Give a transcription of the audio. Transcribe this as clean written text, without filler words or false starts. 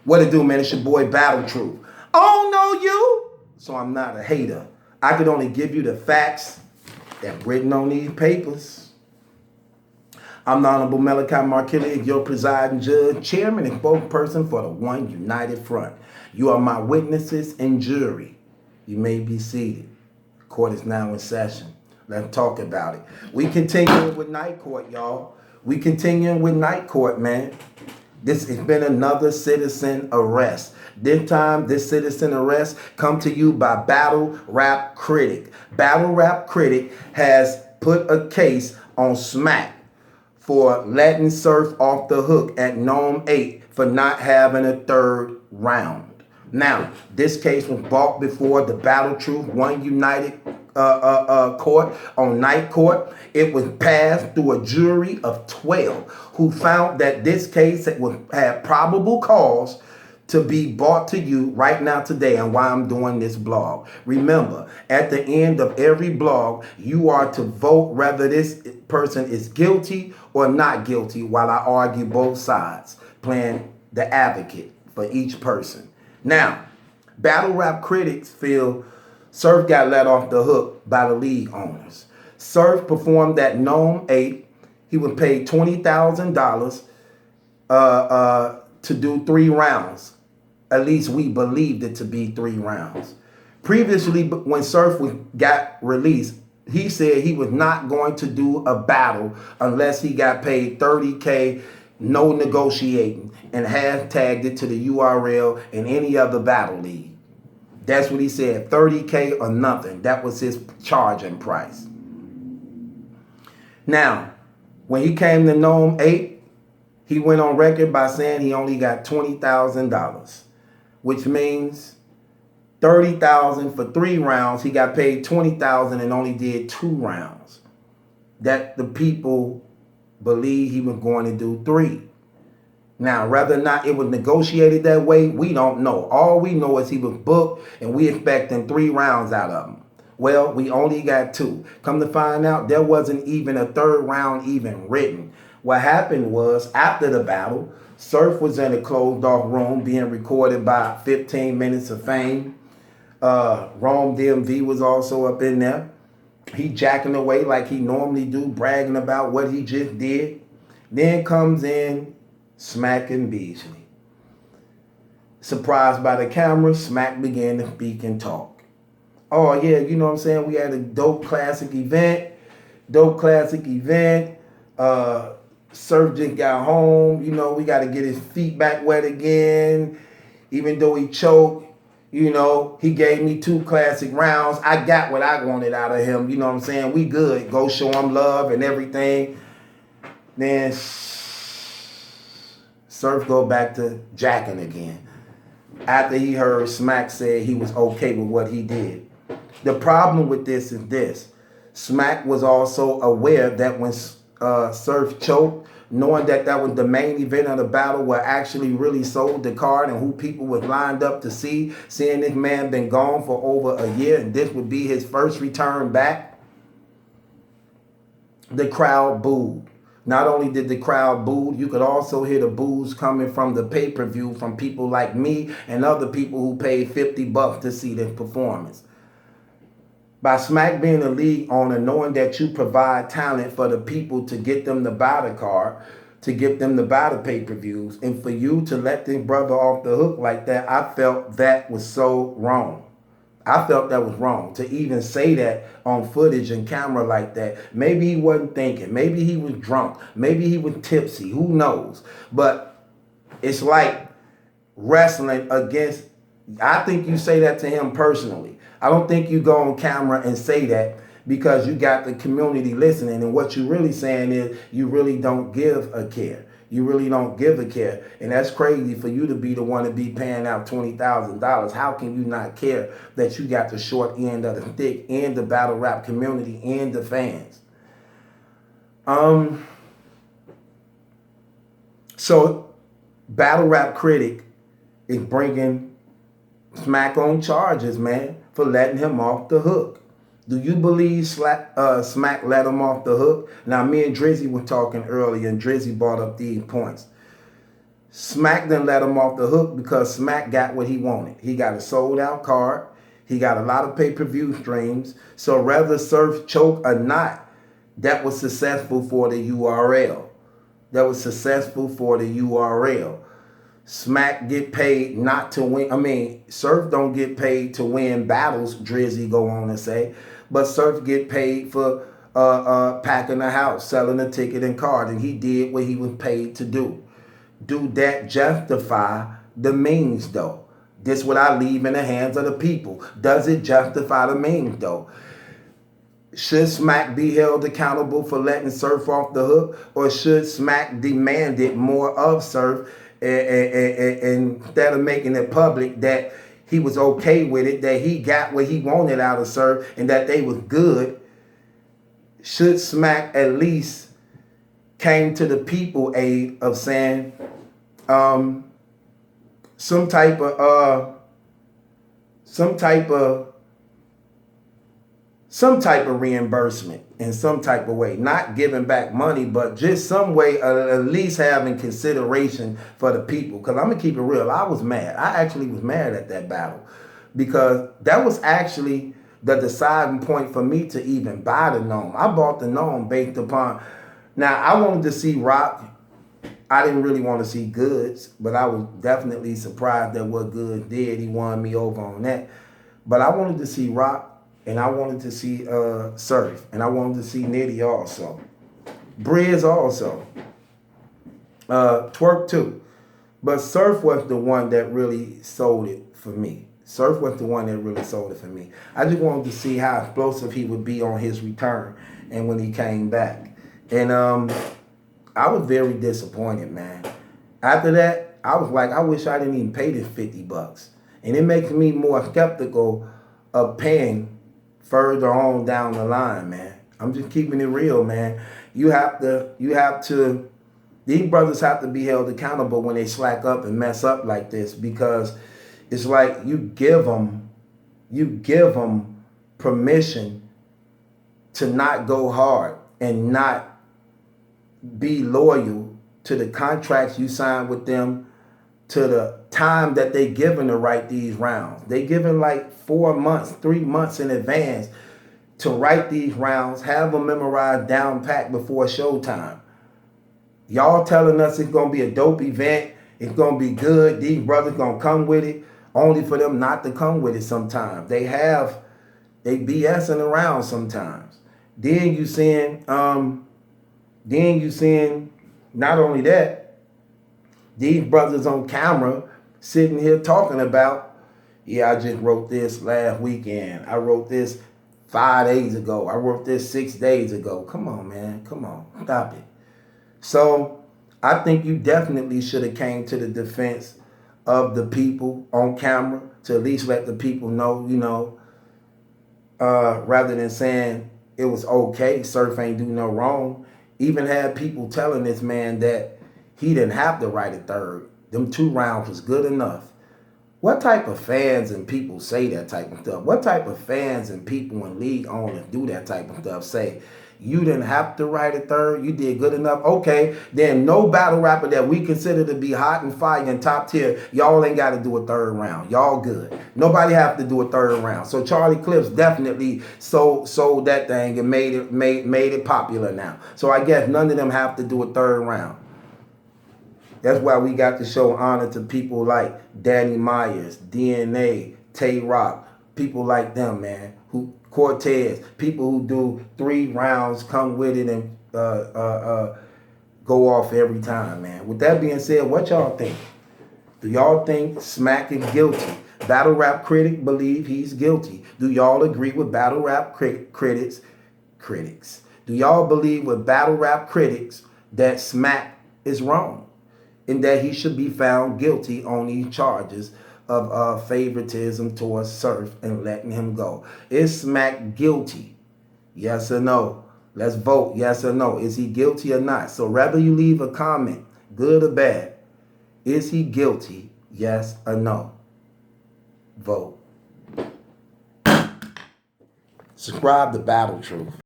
What it do, man? It's your boy Battle Truth. I don't know you, so I'm not a hater. I could only give you the facts that written on these papers. I'm the Honorable Malachi Markillian, your presiding judge, chairman, and spokesperson for the One United Front. You are my witnesses and jury. You may be seated. Court is now in session. Let's talk about it. We continuing with night court, y'all. We continuing with night court, man. This has been another citizen arrest. This time, this citizen arrest come to you by Battle Rap Critic. Battle Rap Critic has put a case on Smack for letting Surf off the hook at NOME 8 for not having a third round. Now, this case was brought before the Battle Truth One United court on night court. It was passed through a jury of 12 who found that this case had probable cause to be brought to you right now today, and why I'm doing this blog. Remember, at the end of every blog, you are to vote whether this person is guilty or not guilty while I argue both sides, playing the advocate for each person. Now, battle rap critics feel Surf got let off the hook by the league owners. Surf performed at NOME 8. He was paid $20,000 to do 3 rounds. At least we believed it to be 3 rounds. Previously, when Surf got released, he said he was not going to do a battle unless he got paid $30K, no negotiating, and hashtagged it to the URL in any other battle league. That's what he said, $30K or nothing. That was his charging price. Now, when he came to NOME 8, he went on record by saying he only got $20,000, which means $30,000 for 3 rounds. He got paid $20,000 and only did 2 rounds. That the people believe he was going to do 3. Now, whether or not it was negotiated that way, we don't know. All we know is he was booked and we expecting 3 rounds out of him. Well, we only got 2. Come to find out, there wasn't even a 3rd round even written. What happened was, after the battle, Surf was in a closed off room being recorded by 15 Minutes of Fame. Rome DMV was also up in there. He jacking away like he normally do, bragging about what he just did. Then comes in Smack and Beasley. Surprised by the camera, Smack began to speak and talk. Oh yeah, you know what I'm saying? We had a dope classic event. Surf just got home. You know, we got to get his feet back wet again. Even though he choked, you know, he gave me 2 classic rounds. I got what I wanted out of him. You know what I'm saying? We good. Go show him love and everything. Then Surf go back to jacking again. After he heard Smack say he was okay with what he did. The problem with this is this. Smack was also aware that when Surf choked, knowing that that was the main event of the battle, what actually really sold the card and who people was lined up to see, seeing this man been gone for over a year and this would be his first return back, the crowd booed. Not only did the crowd boo, you could also hear the boos coming from the pay-per-view from people like me and other people who paid $50 to see this performance. By Smack being a league owner, knowing that you provide talent for the people to get them to buy the card, to get them to buy the pay-per-views, and for you to let this brother off the hook like that, I felt that was so wrong. I felt that was wrong to even say that on footage and camera like that. Maybe he wasn't thinking. Maybe he was drunk. Maybe he was tipsy. Who knows? But it's like wrestling against, I think you say that to him personally. I don't think you go on camera and say that because you got the community listening, and what you're really saying is you really don't give a care. You really don't give a care. And that's crazy for you to be the one to be paying out $20,000. How can you not care that you got the short end of the stick and the battle rap community and the fans? So battle rap critic is bringing Smack on charges, man, for letting him off the hook. Do you believe Smack let him off the hook? Now, me and Drizzy were talking earlier, and Drizzy brought up these points. Smack done let him off the hook because Smack got what he wanted. He got a sold out card. He got a lot of pay-per-view streams. So whether Surf choke or not, that was successful for the URL. That was successful for the URL. Smack get paid not to win. I mean, Surf don't get paid to win battles, Drizzy go on to say. But Surf get paid for packing the house, selling a ticket and card. And he did what he was paid to do. Do that justify the means, though? This what I leave in the hands of the people. Does it justify the means, though? Should Smack be held accountable for letting Surf off the hook? Or should Smack demand it more of Surf and instead of making it public that he was okay with it, that he got what he wanted out of Surf and that they was good? Should Smack at least came to the people aid of saying some type of reimbursement in some type of way, not giving back money, but just some way of at least having consideration for the people. Because I'm gonna keep it real, I was mad. I actually was mad at that battle because that was actually the deciding point for me to even buy the NOME. I bought the NOME based upon, now I wanted to see Rock. I didn't really want to see Goods, but I was definitely surprised at what Goods did. He won me over on that. But I wanted to see Rock, and I wanted to see Surf, and I wanted to see Nitty also. Briz also. Twerk too. But Surf was the one that really sold it for me. Surf was the one that really sold it for me. I just wanted to see how explosive he would be on his return and when he came back. And I was very disappointed, man. After that, I was like, I wish I didn't even pay this $50. And it makes me more skeptical of paying further on down the line, man. I'm just keeping it real, man. You have to, these brothers have to be held accountable when they slack up and mess up like this, because it's like you give them permission to not go hard and not be loyal to the contracts you signed with them, to the time that they given to write these rounds. They given like 4 months, 3 months in advance to write these rounds, have them memorized down pat before showtime. Y'all telling us it's gonna be a dope event, it's gonna be good, these brothers gonna come with it, only for them not to come with it sometimes. They BSing around sometimes. Then you seeing not only that, these brothers on camera sitting here talking about, yeah, I just wrote this last weekend. I wrote this 5 days ago. I wrote this 6 days ago. Come on, man. Come on. Stop it. So I think you definitely should have came to the defense of the people on camera to at least let the people know, rather than saying it was okay, Surf ain't do no wrong. Even had people telling this man that he didn't have to write a third. Them 2 rounds was good enough. What type of fans and people say that type of stuff? What type of fans and people and league owners do that type of stuff? Say, you didn't have to write a third, you did good enough. Okay, then no battle rapper that we consider to be hot and fire and top tier, y'all ain't got to do a third round. Y'all good. Nobody have to do a third round. So Charlie Clips definitely sold that thing and made it popular now. So I guess none of them have to do a third round. That's why we got to show honor to people like Danny Myers, DNA, Tay Rock, people like them, man. Who Cortez, people who do 3 rounds, come with it and go off every time, man. With that being said, what y'all think? Do y'all think Smack is guilty? Battle rap critic believe he's guilty. Do y'all agree with battle rap critics? Do y'all believe with battle rap critics that Smack is wrong and that he should be found guilty on these charges of favoritism towards Surf and letting him go? Is Smack guilty? Yes or no? Let's vote yes or no. Is he guilty or not? So rather you leave a comment, good or bad, is he guilty? Yes or no? Vote. Subscribe to Battle Truth.